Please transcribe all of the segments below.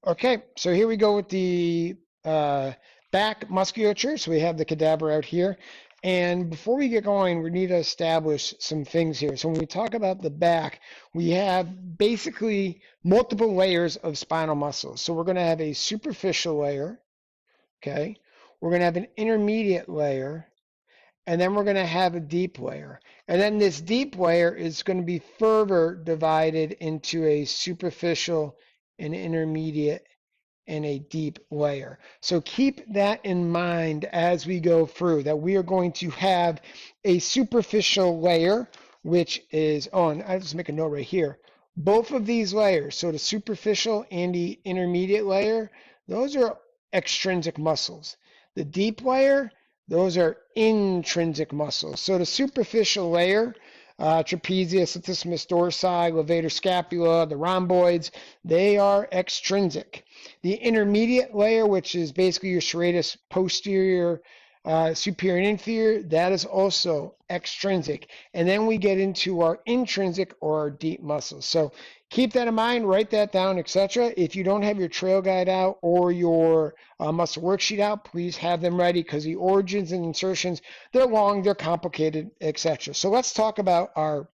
Okay, so here we go with the back musculature. So we have the cadaver out here. And before we get going, we need to establish some things here. So when we talk about the back, we have basically multiple layers of spinal muscles. So we're going to have a superficial layer, okay? We're going to have an intermediate layer, and then we're going to have a deep layer. And then this deep layer is going to be further divided into a superficial, an intermediate, and a deep layer. So keep that in mind as we go through, that we are going to have a superficial layer, which is on, I'll just make a note right here. Both of these layers, so the superficial and the intermediate layer, those are extrinsic muscles. The deep layer, those are intrinsic muscles. So the superficial layer, trapezius, latissimus dorsi, levator scapula, the rhomboids, they are extrinsic. The intermediate layer, which is basically your serratus posterior, superior and inferior, that is also extrinsic. And then we get into our intrinsic or our deep muscles. So keep that in mind, write that down, etc. If you don't have your trail guide out or your muscle worksheet out, please have them ready because the origins and insertions, they're long, they're complicated, etc. So let's talk about our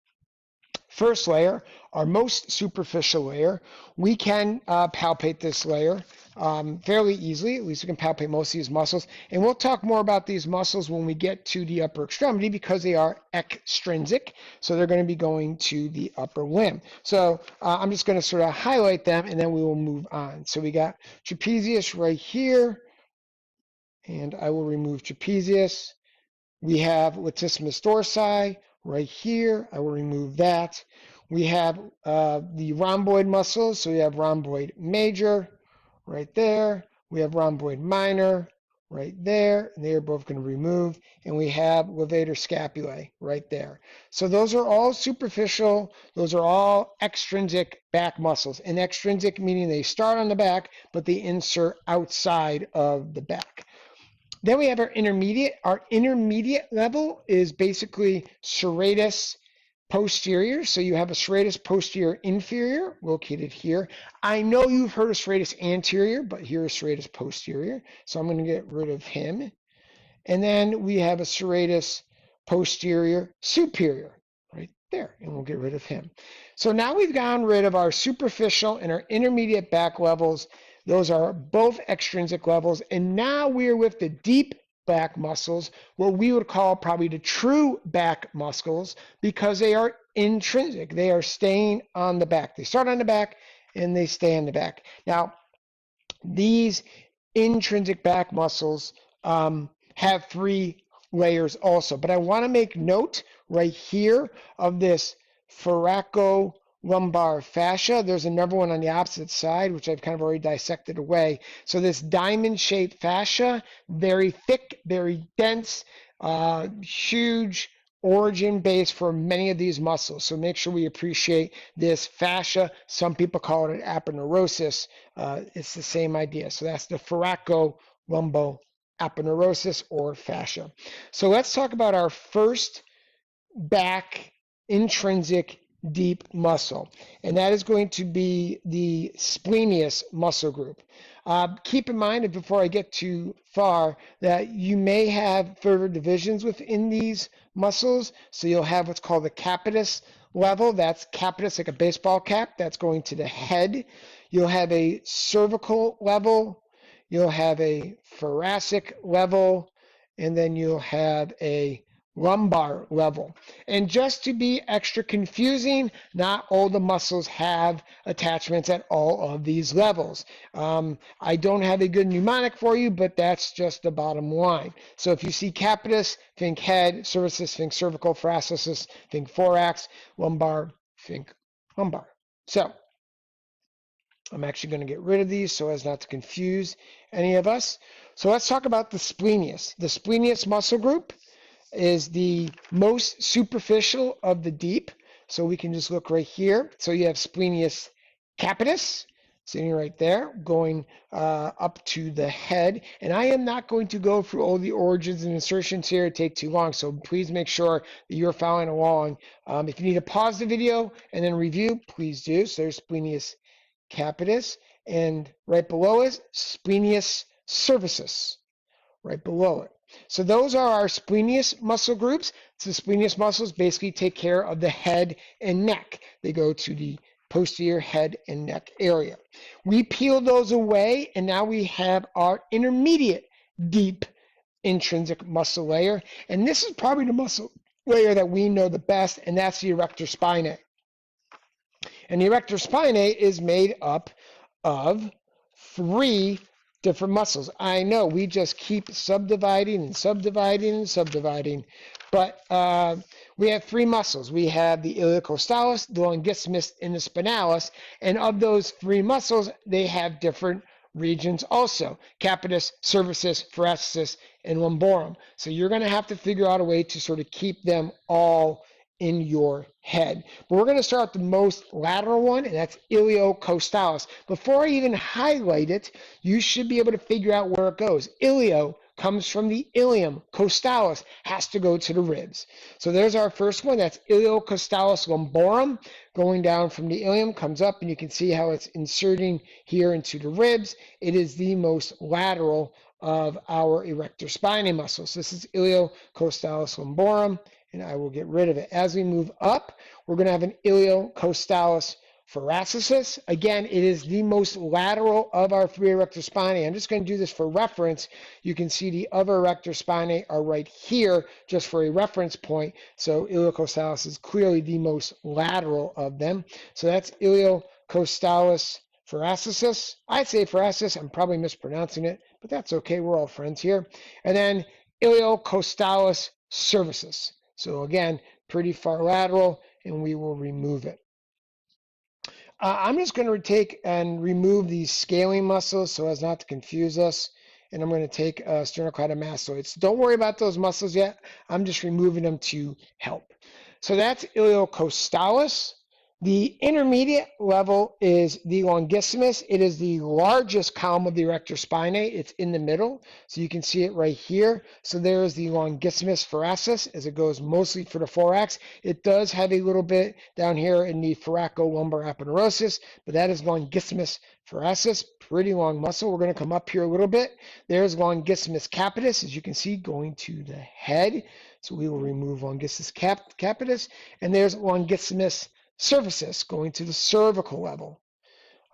first layer, our most superficial layer. We can palpate this layer fairly easily. At least we can palpate most of these muscles. And we'll talk more about these muscles when we get to the upper extremity because they are extrinsic. So they're going to be going to the upper limb. So I'm just going to sort of highlight them and then we will move on. So we got trapezius right here. And I will remove trapezius. We have latissimus dorsi right here. I will remove that. We have the rhomboid muscles. So we have rhomboid major right there. We have rhomboid minor right there. And they are both going to remove. And we have levator scapulae right there. So those are all superficial. Those are all extrinsic back muscles. And extrinsic meaning they start on the back, but they insert outside of the back. Then we have our intermediate. Our intermediate level is basically serratus posterior. So you have a serratus posterior inferior located here. I know you've heard of serratus anterior, but here is serratus posterior. So I'm going to get rid of him. And then we have a serratus posterior superior right there, and we'll get rid of him. So now we've gotten rid of our superficial and our intermediate back levels. Those are both extrinsic levels. And now we're with the deep back muscles, what we would call probably the true back muscles, because they are intrinsic. They are staying on the back. They start on the back and they stay on the back. Now, these intrinsic back muscles have three layers also, but I want to make note right here of this thoracolumbar fascia. There's another one on the opposite side, which I've kind of already dissected away. So this diamond-shaped fascia, very thick, very dense, huge origin base for many of these muscles. So make sure we appreciate this fascia. Some people call it an aponeurosis. It's the same idea. So that's the thoracolumbar aponeurosis or fascia. So let's talk about our first back intrinsic deep muscle, and that is going to be the splenius muscle group. Keep in mind that before I get too far that you may have further divisions within these muscles. So you'll have what's called the capitis level. That's capitis like a baseball cap. That's going to the head. You'll have a cervical level. You'll have a thoracic level, and then you'll have a lumbar level. And just to be extra confusing, not all the muscles have attachments at all of these levels. I don't have a good mnemonic for you, but that's just the bottom line. So if you see capitis, think head, cervicus, think cervical, thoracic, think thorax, lumbar, think lumbar. So I'm actually going to get rid of these so as not to confuse any of us. So let's talk about the splenius. The splenius muscle group is the most superficial of the deep. So we can just look right here. So you have splenius capitis sitting right there, going up to the head. And I am not going to go through all the origins and insertions here. It'd take too long. So please make sure that you're following along. If you need to pause the video and then review, please do. So there's splenius Capitis, and right below is Splenius cervicis, right below it. So those are our splenius muscle groups. So the splenius muscles basically take care of the head and neck. They go to the posterior head and neck area. We peel those away, and now we have our intermediate deep intrinsic muscle layer. And this is probably the muscle layer that we know the best, and that's the erector spinae. And the erector spinae is made up of 3 different muscles. I know we just keep subdividing and subdividing and subdividing, but we have 3 muscles. We have the iliocostalis, the longissimus, and the spinalis, and of those 3 muscles, they have different regions also: capitis, cervicis, thoracicis, and lumborum. So you're going to have to figure out a way to sort of keep them all in your head. But we're going to start with the most lateral one, and that's iliocostalis. Before I even highlight it, you should be able to figure out where it goes. Ilio comes from the ilium. Costalis has to go to the ribs. So there's our first one. That's iliocostalis lumborum. Going down from the ilium, comes up, and you can see how it's inserting here into the ribs. It is the most lateral of our erector spinae muscles. This is iliocostalis lumborum, and I will get rid of it. As we move up, we're going to have an iliocostalis thoracicis. Again, it is the most lateral of our 3 erector spinae. I'm just going to do this for reference. You can see the other erector spinae are right here, just for a reference point. So iliocostalis is clearly the most lateral of them. So that's iliocostalis thoracicis. I say thoracicis. I'm probably mispronouncing it, but that's okay. We're all friends here. And then iliocostalis cervicis. So again, pretty far lateral, and we will remove it. I'm just going to take and remove these scaling muscles so as not to confuse us. And I'm going to take sternocleidomastoids. Don't worry about those muscles yet. I'm just removing them to help. So that's iliocostalis. The intermediate level is the longissimus. It is the largest column of the erector spinae. It's in the middle, so you can see it right here. So there is the longissimus thoracis, as it goes mostly for the thorax. It does have a little bit down here in the thoracolumbar aponeurosis, but that is longissimus thoracis, pretty long muscle. We're going to come up here a little bit. There's longissimus capitis, as you can see, going to the head. So we will remove longissimus capitis, and there's longissimus cervicis going to the cervical level.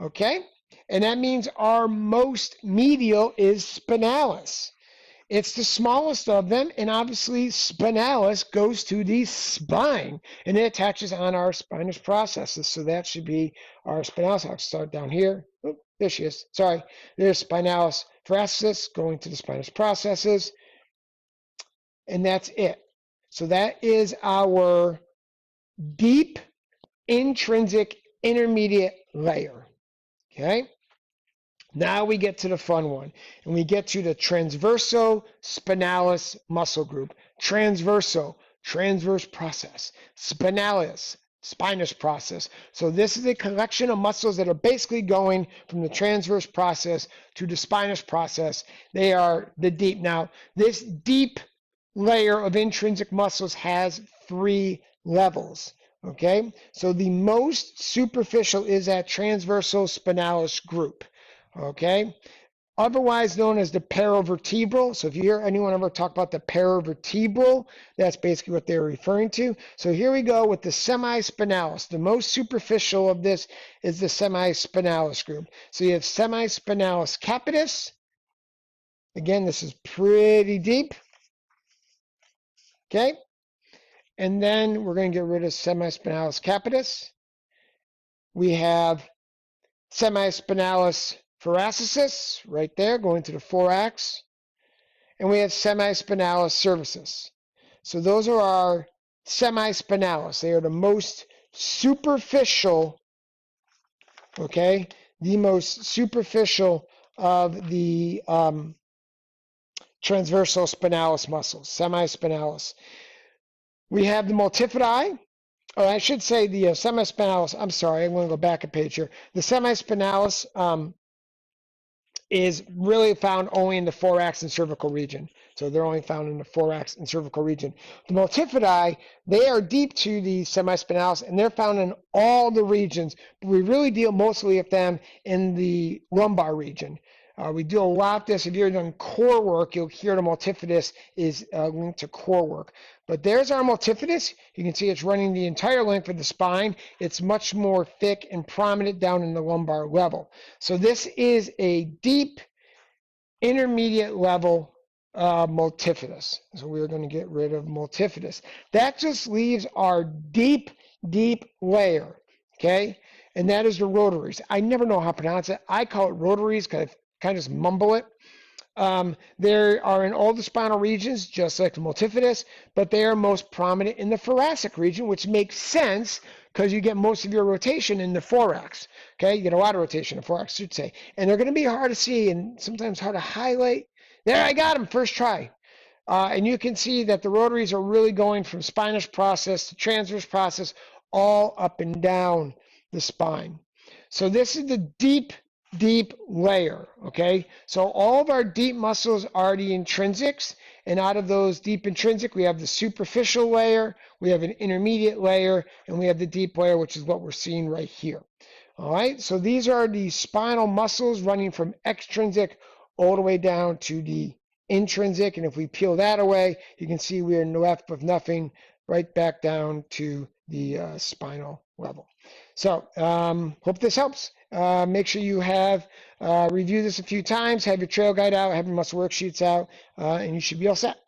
Okay? And that means our most medial is spinalis. It's the smallest of them, and obviously spinalis goes to the spine, and it attaches on our spinous processes. So that should be our spinalis. I'll start down here. Oh, there she is. Sorry. There's spinalis thoracicis going to the spinous processes, and that's it. So that is our deep intrinsic intermediate layer. Okay? Now we get to the fun one, and we get to the transverso spinalis muscle group. Transverso, transverse process. Spinalis, spinous process. So this is a collection of muscles that are basically going from the transverse process to the spinous process. They are the deep. Now, this deep layer of intrinsic muscles has 3 levels. Okay, so the most superficial is that transversal spinalis group. Okay, otherwise known as the paravertebral. So if you hear anyone ever talk about the paravertebral, that's basically what they're referring to. So here we go with the semispinalis. The most superficial of this is the semispinalis group. So you have semispinalis capitis. Again, this is pretty deep. Okay. And then we're going to get rid of semispinalis capitis. We have semispinalis thoracicis right there going to the thorax. And we have semispinalis cervicis. So those are our semispinalis. They are the most superficial, okay, the most superficial of the transversal spinalis muscles, semispinalis. We have the multifidi, or I should say the semispinalis. I'm sorry, I'm going to go back a page here. The semispinalis is really found only in the thorax and cervical region. So they're only found in the thorax and cervical region. The multifidi, they are deep to the semispinalis, and they're found in all the regions, but we really deal mostly with them in the lumbar region. We do a lot of this. If you're doing core work, you'll hear the multifidus is linked to core work. But there's our multifidus. You can see it's running the entire length of the spine. It's much more thick and prominent down in the lumbar level. So this is a deep, intermediate level multifidus. So we're going to get rid of multifidus. That just leaves our deep, deep layer, okay? And that is the rotaries. I never know how to pronounce it. I call it rotaries because I kind of just mumble it. They are in all the spinal regions, just like the multifidus, but they are most prominent in the thoracic region, which makes sense because you get most of your rotation in the thorax. Okay, you get a lot of rotation in the thorax, I should say. And they're going to be hard to see and sometimes hard to highlight. There, I got them, first try. And you can see that the rotaries are really going from spinous process to transverse process all up and down the spine. So this is the deep layer, okay? So all of our deep muscles are the intrinsics, and out of those deep intrinsic, we have the superficial layer, we have an intermediate layer, and we have the deep layer, which is what we're seeing right here. All right, so these are the spinal muscles running from extrinsic all the way down to the intrinsic, and if we peel that away, you can see we're left with nothing right back down to the spinal level. So hope this helps. Make sure you have reviewed this a few times, have your trail guide out, have your muscle worksheets out, and you should be all set.